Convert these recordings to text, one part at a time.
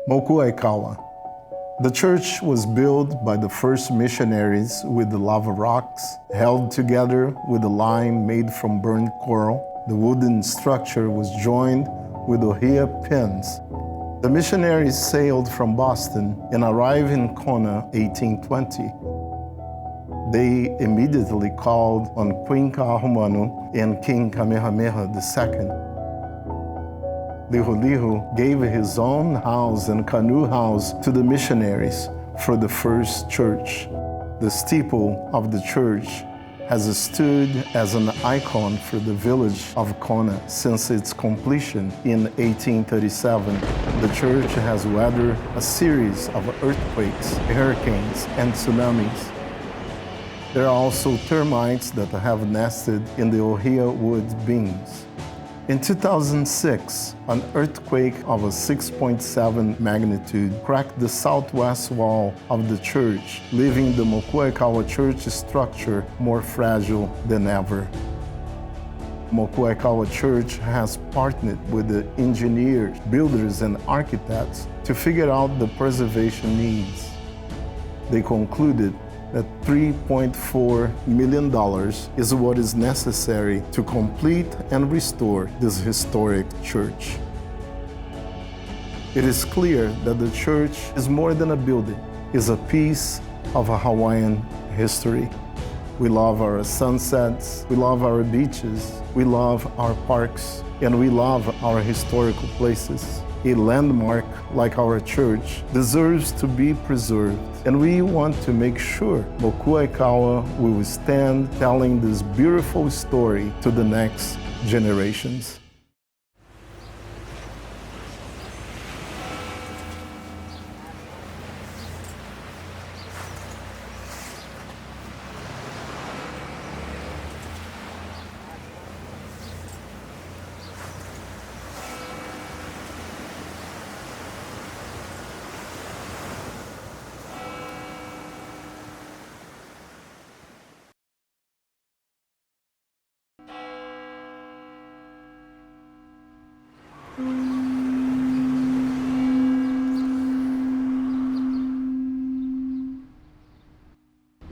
Mokuaikaua. The church was built by the first missionaries with the lava rocks, held together with a line made from burnt coral. The wooden structure was joined with ohia pins. The missionaries sailed from Boston and arrived in Kona 1820. They immediately called on Queen Kaahumanu and King Kamehameha II. Lihulihu gave his own house and canoe house to the missionaries for the first church. The steeple of the church has stood as an icon for the village of Kona since its completion in 1837. The church has weathered a series of earthquakes, hurricanes, and tsunamis. There are also termites that have nested in the ohia wood beams. In 2006, an earthquake of a 6.7 magnitude cracked the southwest wall of the church, leaving the Mokuaikaua church structure more fragile than ever. Mokuaikaua Church has partnered with the engineers, builders, and architects to figure out the preservation needs. They concluded that $3.4 million is what is necessary to complete and restore this historic church. It is clear that the church is more than a building, it's a piece of a Hawaiian history. We love our sunsets, we love our beaches, we love our parks, and we love our historical places. A landmark like our church deserves to be preserved, and we want to make sure Mokuaikaua will stand telling this beautiful story to the next generations.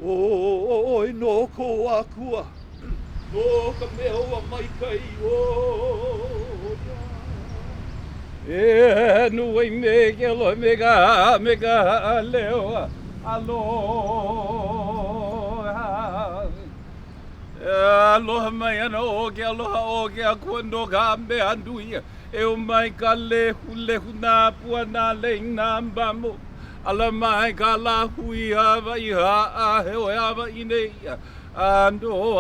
Oi no ko akua, no ka mea mai kai o. E nui me ke lo mega leo aloha. Aloha mai ana o ke akua no ka me andui. E o mai ka lehu nā pua nā leing nā mbamo. Ala mai ka la hui hawa I haa he o hawa I nei. Ando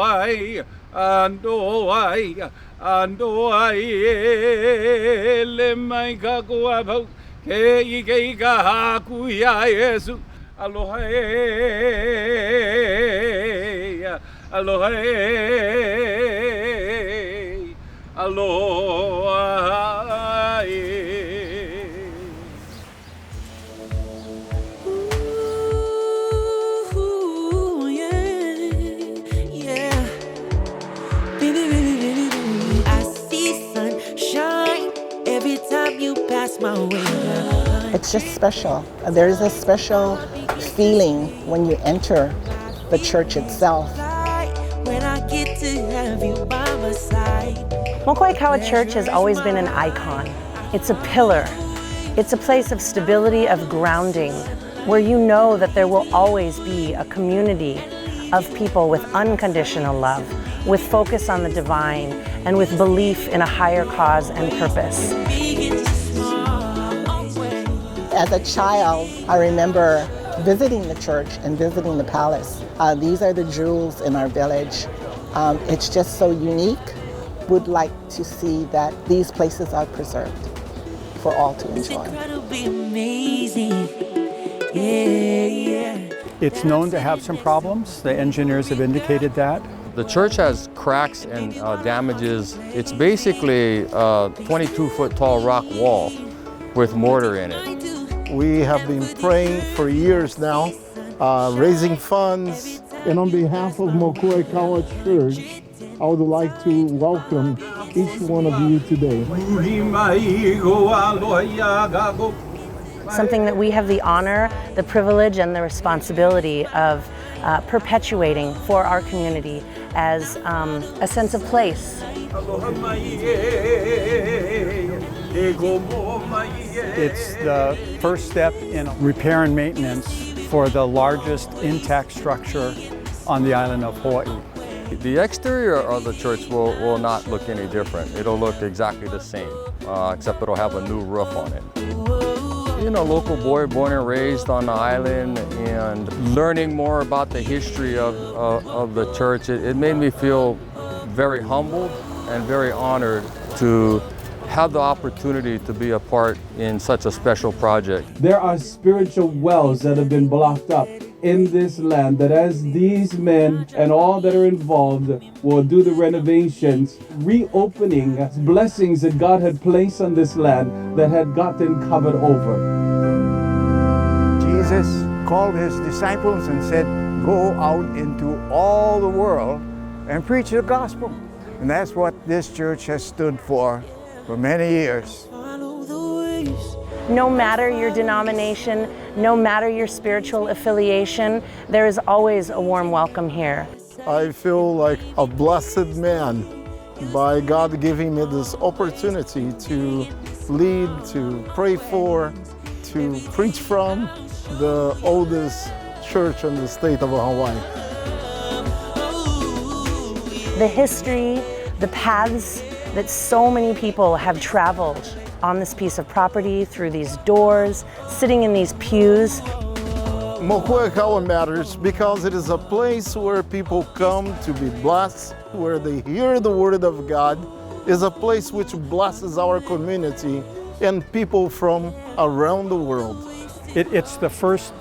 ai e le mai ka koa pau. Ke I ka haku ia Yesu. Aloha aloha aloha It's just special. There's a special feeling when you enter the church itself. Mokuaikaua Church has always been an icon. It's a pillar. It's a place of stability, of grounding, where you know that there will always be a community of people with unconditional love, with focus on the divine, and with belief in a higher cause and purpose. As a child, I remember visiting the church and visiting the palace. These are the jewels in our village. It's just so unique. Would like to see that these places are preserved for all to enjoy. It's incredibly amazing. Yeah. It's known to have some problems. The engineers have indicated that. The church has cracks and damages. It's basically a 22-foot tall rock wall with mortar in it. We have been praying for years now, raising funds. And on behalf of Mokuaikaua Church, I would like to welcome each one of you today. something that we have the honor, the privilege, and the responsibility of perpetuating for our community as a sense of place. It's the first step in repair and maintenance for the largest intact structure on the island of Hawaii. The exterior of the church will not look any different. It'll look exactly the same, except it'll have a new roof on it. Being a local boy born and raised on the island and learning more about the history of the church, it made me feel very humbled and very honored to have the opportunity to be a part in such a special project. There are spiritual wells that have been blocked up in this land that as these men and all that are involved will do the renovations, reopening blessings that God had placed on this land that had gotten covered over. Jesus called his disciples and said, go out into all the world and preach the gospel. And that's what this church has stood for many years. No matter your denomination, no matter your spiritual affiliation, there is always a warm welcome here. I feel like a blessed man by God giving me this opportunity to lead, to pray for, to preach from the oldest church in the state of Hawaii. The history, the paths that so many people have traveled on this piece of property, through these doors, sitting in these pews. Mokuaikaua matters because it is a place where people come to be blessed, where they hear the word of God. It's a place which blesses our community and people from around the world. It's the first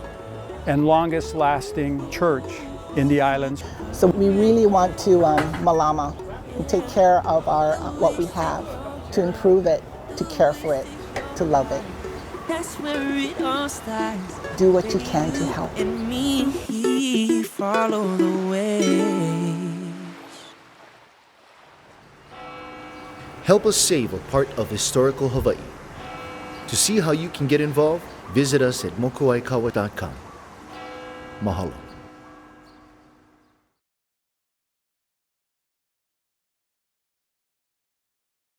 and longest lasting church in the islands. So we really want to malama and take care of our what we have, to improve it, to care for it, to love it. That's where it all starts. Do what you can to help. And me follow the way. Help us save a part of historical Hawaii. To see how you can get involved, visit us at mokuaikaua.com. Mahalo.